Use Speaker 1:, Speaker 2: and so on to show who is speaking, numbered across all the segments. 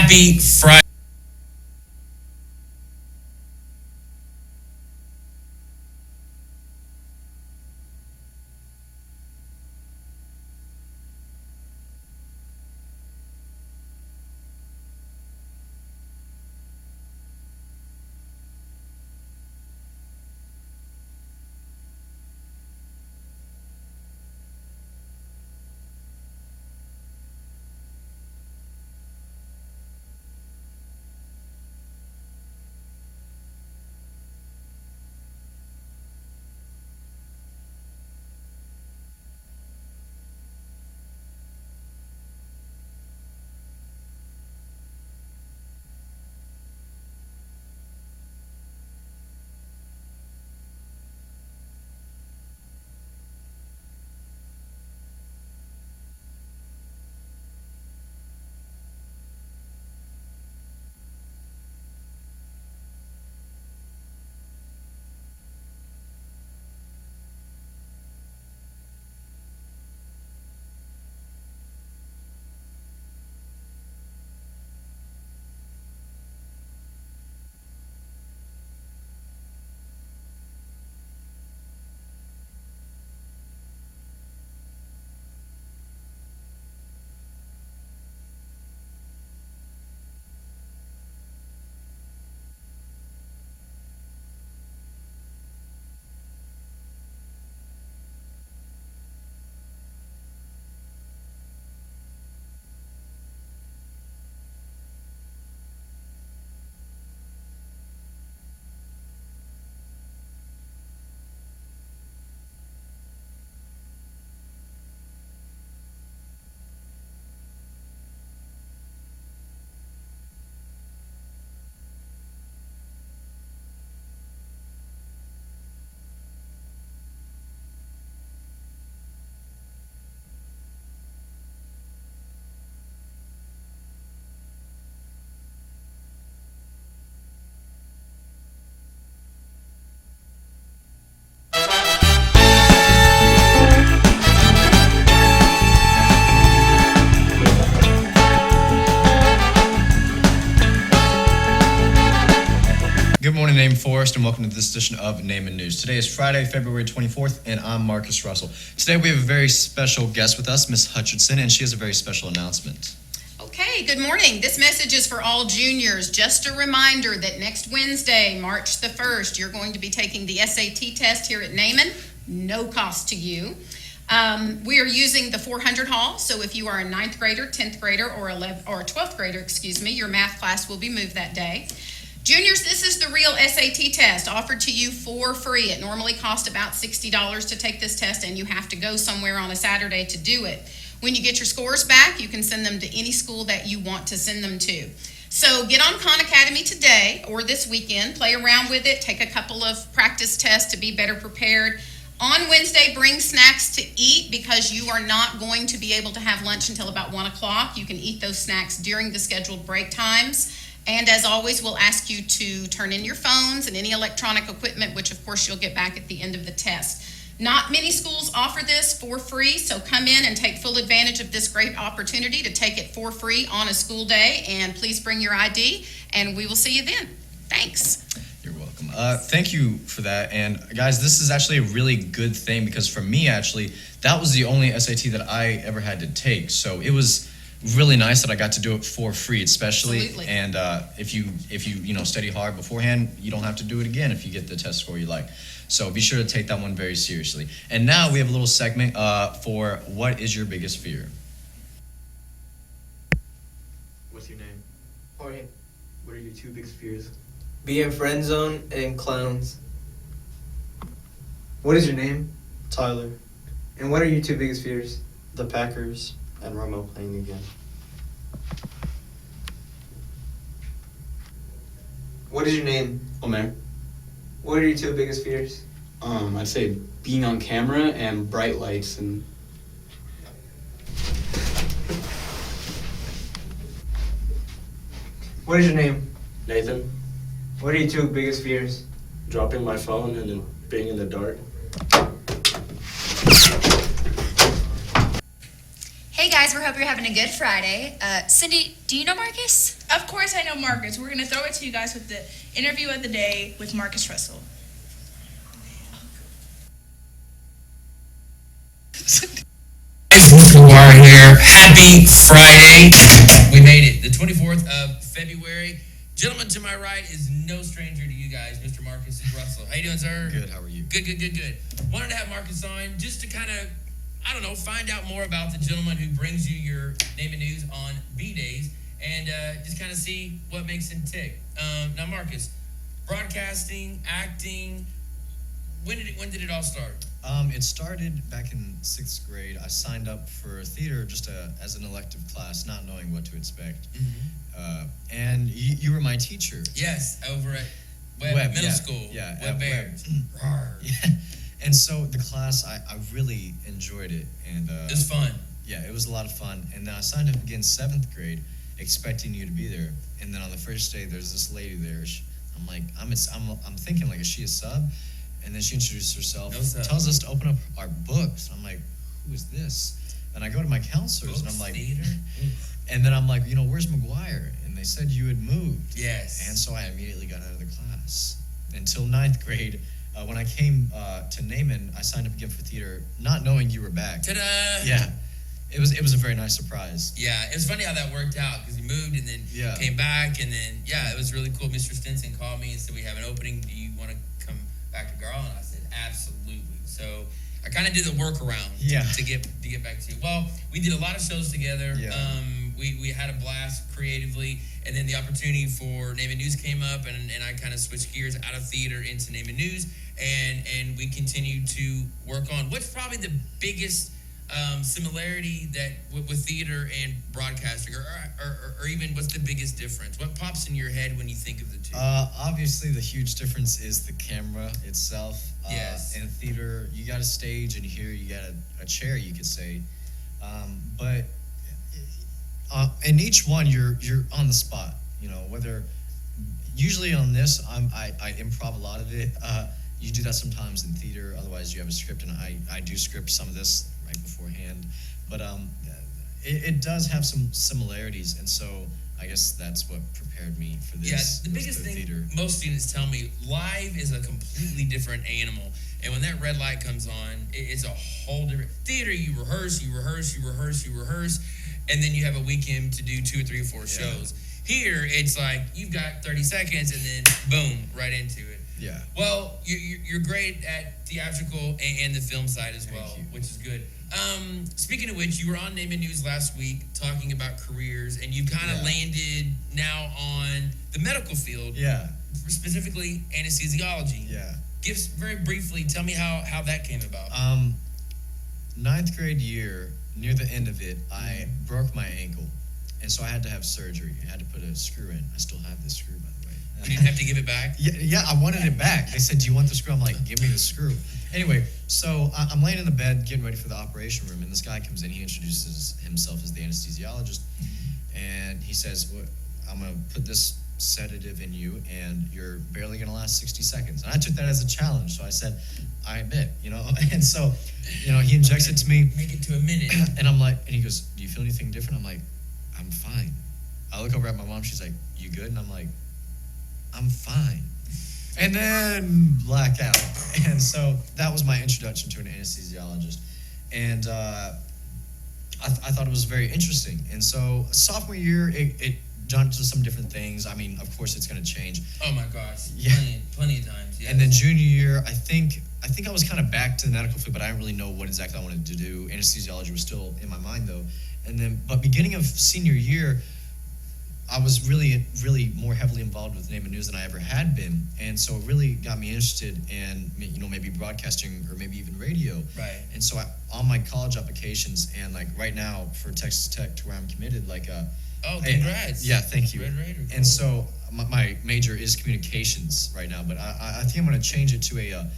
Speaker 1: Happy Friday. Good morning, Name Forest, and welcome to this edition of Naaman News. Today is Friday, February 24th, and I'm Marcus Russell. Today we have a very special guest with us, Miss Hutchinson, and she has a very special announcement.
Speaker 2: Okay, good morning. This message is for all juniors. Just a reminder that next Wednesday, March the 1st, you're going to be taking the SAT test here at Naaman. No cost to you. We are using the 400 hall, so if you are a 9th grader, 10th grader, or 12th grader, your math class will be moved that day. Juniors, this is the real SAT test offered to you for free. It normally costs about $60 to take this test, and you have to go somewhere on a Saturday to do it. When you get your scores back, you can send them to any school that you want to send them to. So get on Khan Academy today or this weekend, play around with it, take a couple of practice tests to be better prepared. On Wednesday, bring snacks to eat because you are not going to be able to have lunch until about 1 o'clock. You can eat those snacks during the scheduled break times. And as always, we'll ask you to turn in your phones and any electronic equipment, which of course you'll get back at the end of the test. Not many schools offer this for free, so come in and take full advantage of this great opportunity to take it for free on a school day. And please bring your ID, and we will see you then. Thanks.
Speaker 1: You're welcome. Thank you for that. And guys, this is actually a really good thing because for me, actually, that was the only SAT that I ever had to take. So it was really nice that I got to do it for free, especially.
Speaker 2: Absolutely.
Speaker 1: And if you study hard beforehand, you don't have to do it again if you get the test score you like. So be sure to take that one very seriously. And now we have a little segment for what is your biggest fear?
Speaker 3: What's your name?
Speaker 4: Jorge.
Speaker 3: What are your two biggest fears?
Speaker 4: Being friend zone and clowns.
Speaker 5: What is your name?
Speaker 3: Tyler.
Speaker 5: And what are your two biggest fears?
Speaker 3: The Packers and Romo playing again.
Speaker 5: What is your name?
Speaker 6: Omer.
Speaker 5: What are your two biggest fears?
Speaker 6: I'd say being on camera and bright lights and
Speaker 5: What is your name?
Speaker 3: Nathan.
Speaker 5: What are your two biggest fears?
Speaker 3: Dropping my phone and then being in the dark.
Speaker 2: Hey guys.
Speaker 7: guys. We hope you're having a good Friday. Cindy, do you know Marcus?
Speaker 8: Of course I know Marcus. We're going to throw it to you guys with the interview of the day with Marcus Russell.
Speaker 9: Who are here. Happy Friday. We made it. The 24th of February. Gentleman to my right is no stranger to you guys, Mr. Marcus Russell. How you doing, sir?
Speaker 1: Good, how are you?
Speaker 9: Good. Wanted to have Marcus on just to kind of, find out more about the gentleman who brings you your Name and News on B-Days and just kind of see what makes him tick. Now, Marcus, broadcasting, acting, when did it all start?
Speaker 1: It started back in 6th grade. I signed up for theater just as an elective class, not knowing what to expect. And you were my teacher.
Speaker 9: Yes, over at Webb Middle School.
Speaker 1: Yeah,
Speaker 9: Webb
Speaker 1: at
Speaker 9: Bears.
Speaker 1: Yeah. And so the class, I really enjoyed it. And
Speaker 9: It was fun.
Speaker 1: yeah, it was a lot of fun. And then I signed up again 7th grade, expecting you to be there. And then on the first day, there's this lady there. I'm thinking, like, is she a sub? And then she introduced herself,
Speaker 9: No sub.
Speaker 1: tells us to open up our books. I'm like, who is this? And I go to my counselors, and I'm like,
Speaker 9: Theater?
Speaker 1: and then I'm like, where's McGuire? And they said you had moved.
Speaker 9: Yes.
Speaker 1: And so I immediately got out of the class. Until 9th grade, when I came to Naaman, I signed up again for theater, not knowing you were back.
Speaker 9: Ta-da!
Speaker 1: Yeah, it was a very nice surprise.
Speaker 9: Yeah, it was funny how that worked out because he moved and then
Speaker 1: Yeah.
Speaker 9: came back and then it was really cool. Mr. Stinson called me and said we have an opening. Do you want to come back to Girl? And I said absolutely. So I kind of did the workaround to get back to you. Well, we did a lot of shows together.
Speaker 1: Yeah.
Speaker 9: We had a blast creatively, and then the opportunity for Name and News came up, and I kind of switched gears out of theater into Name and News, and we continued to work on what's probably the biggest similarity that with theater and broadcasting, or even what's the biggest difference? What pops in your head when you think of the two?
Speaker 1: Obviously, the huge difference is the camera itself.
Speaker 9: Yes.
Speaker 1: In theater, you got a stage, and here you got a chair, you could say. But in each one, you're on the spot. Whether usually on this, I improv a lot of it. You do that sometimes in theater. Otherwise, you have a script, and I do script some of this right beforehand. But it does have some similarities, and so I guess that's what prepared me for this.
Speaker 9: Yeah, the biggest thing
Speaker 1: theater.
Speaker 9: most students tell me, live is a completely different animal. And when that red light comes on, it's a whole different theater. You rehearse, and then you have a weekend to do 2 or 3 or 4 shows. Here, it's like you've got 30 seconds, and then boom, right into it.
Speaker 1: Yeah.
Speaker 9: Well, you're great at theatrical and the film side as well, which is good. Speaking of which, you were on Name and News last week talking about careers, and you've kind of landed now on the medical field.
Speaker 1: Yeah.
Speaker 9: Specifically anesthesiology.
Speaker 1: Yeah.
Speaker 9: Very briefly, tell me how that came about.
Speaker 1: 9th grade year, near the end of it, I broke my ankle, and so I had to have surgery. I had to put a screw in. I still have this screw, by the way.
Speaker 9: You didn't have to give it back?
Speaker 1: Yeah, I wanted it back. They said, do you want the screw? I'm like, give me the screw. Anyway, so I'm laying in the bed getting ready for the operation room, and this guy comes in. He introduces himself as the anesthesiologist, and he says, I'm going to put this sedative in you, and you're barely going to last 60 seconds. And I took that as a challenge, so I said, I admit, And so, he injects it to me.
Speaker 9: Make it to a minute.
Speaker 1: And I'm like, and he goes, do you feel anything different? I'm like, I'm fine. I look over at my mom. She's like, you good? And I'm like, I'm fine. And then blackout. And so that was my introduction to an anesthesiologist. And I thought it was very interesting. And so sophomore year, it jumped to some different things. I mean, of course, it's going to change.
Speaker 9: Oh my gosh.
Speaker 1: Yeah.
Speaker 9: Plenty of times. Yes.
Speaker 1: And then junior year, I think I was kind of back to the medical field, but I didn't really know what exactly I wanted to do. Anesthesiology was still in my mind, though. But beginning of senior year, I was really, really more heavily involved with Name and News than I ever had been, and so it really got me interested in, maybe broadcasting or maybe even radio.
Speaker 9: Right.
Speaker 1: And so on my college applications, and like right now for Texas Tech, to where I'm committed,
Speaker 9: oh, congrats.
Speaker 1: Yeah, thank you.
Speaker 9: Red Raider, cool.
Speaker 1: And so my major is communications right now, but I think I'm going to change it to a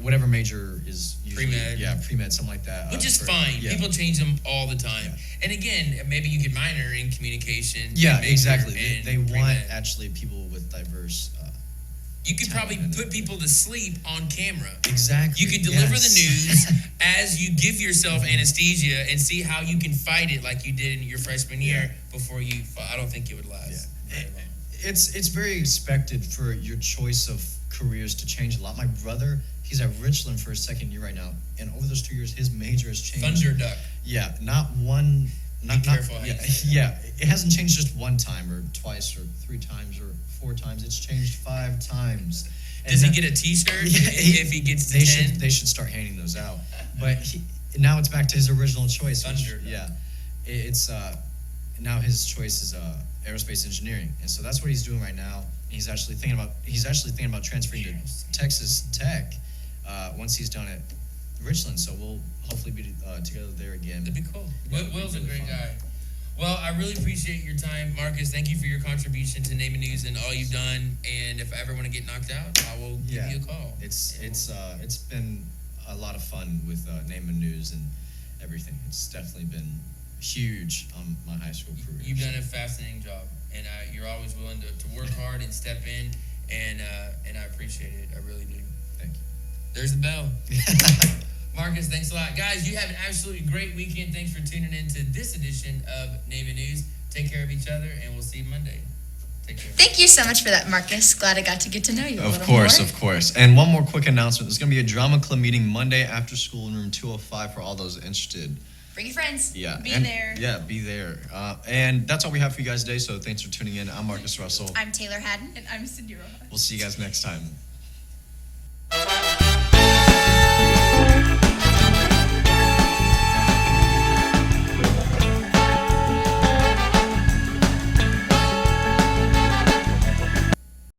Speaker 1: whatever major is usually,
Speaker 9: Pre-med.
Speaker 1: Yeah, pre-med, something like that.
Speaker 9: Which is fine.
Speaker 1: Yeah.
Speaker 9: People change them all the time.
Speaker 1: Yeah.
Speaker 9: And again, maybe you could minor in communication.
Speaker 1: Yeah,
Speaker 9: major
Speaker 1: exactly.
Speaker 9: in
Speaker 1: They want
Speaker 9: pre-med.
Speaker 1: actually people with diverse.
Speaker 9: You could probably
Speaker 1: talent.
Speaker 9: put people to sleep on camera.
Speaker 1: Exactly.
Speaker 9: You could deliver
Speaker 1: yes.
Speaker 9: the news as you give yourself anesthesia and see how you can fight it like you did in your freshman year before you. I don't think it would last. very long.
Speaker 1: It's very expected for your choice of careers to change a lot. My brother, he's at Richland for his second year right now, and over those 2 years, his major has changed.
Speaker 9: Thunder duck.
Speaker 1: Yeah, not one. Not,
Speaker 9: careful how
Speaker 1: yeah,
Speaker 9: you say
Speaker 1: yeah, it hasn't changed just one time or twice or 3 times or 4 times. It's changed 5 times. And
Speaker 9: Does he
Speaker 1: that-
Speaker 9: get a T-shirt
Speaker 1: Yeah,
Speaker 9: if he gets to
Speaker 1: they
Speaker 9: 10?
Speaker 1: They should start handing those out. But now it's back to his original choice.
Speaker 9: Thunder.
Speaker 1: Yeah, it's now his choice is aerospace engineering, and so that's what he's doing right now. He's actually thinking about transferring to Texas Tech once he's done at Richland. So we'll hopefully be together there again.
Speaker 9: That'd be cool.
Speaker 1: Yeah, it'd be
Speaker 9: Will's a
Speaker 1: really
Speaker 9: great
Speaker 1: fun.
Speaker 9: guy. Well, I really appreciate your time, Marcus. Thank you for your contribution to Naaman News and all you've done. And if I ever want to get knocked out, I will give you a call.
Speaker 1: It's been a lot of fun with Naaman News and everything. It's definitely been huge on my high school career.
Speaker 9: You've done a fascinating job, and you're always willing to work hard and step in, and I appreciate it. I really do.
Speaker 1: Thank you.
Speaker 9: There's the bell. Marcus, thanks a lot. Guys, you have an absolutely great weekend. Thanks for tuning in to this edition of Naaman News. Take care of each other, and we'll see you Monday. Take care.
Speaker 7: Thank you so much for that, Marcus. Glad I got to get to know you a
Speaker 1: Of
Speaker 7: little
Speaker 1: course,
Speaker 7: more.
Speaker 1: of course. And one more quick announcement. There's going to be a drama club meeting Monday after school in room 205 for all those interested.
Speaker 7: Bring your friends.
Speaker 1: Yeah.
Speaker 8: Be
Speaker 1: and-
Speaker 8: there.
Speaker 1: Yeah, be there. And that's all we have for you guys today, so thanks for tuning in. I'm Marcus Russell.
Speaker 7: I'm Taylor Haddon.
Speaker 8: And I'm Cindy Rojas.
Speaker 1: We'll see you guys next time.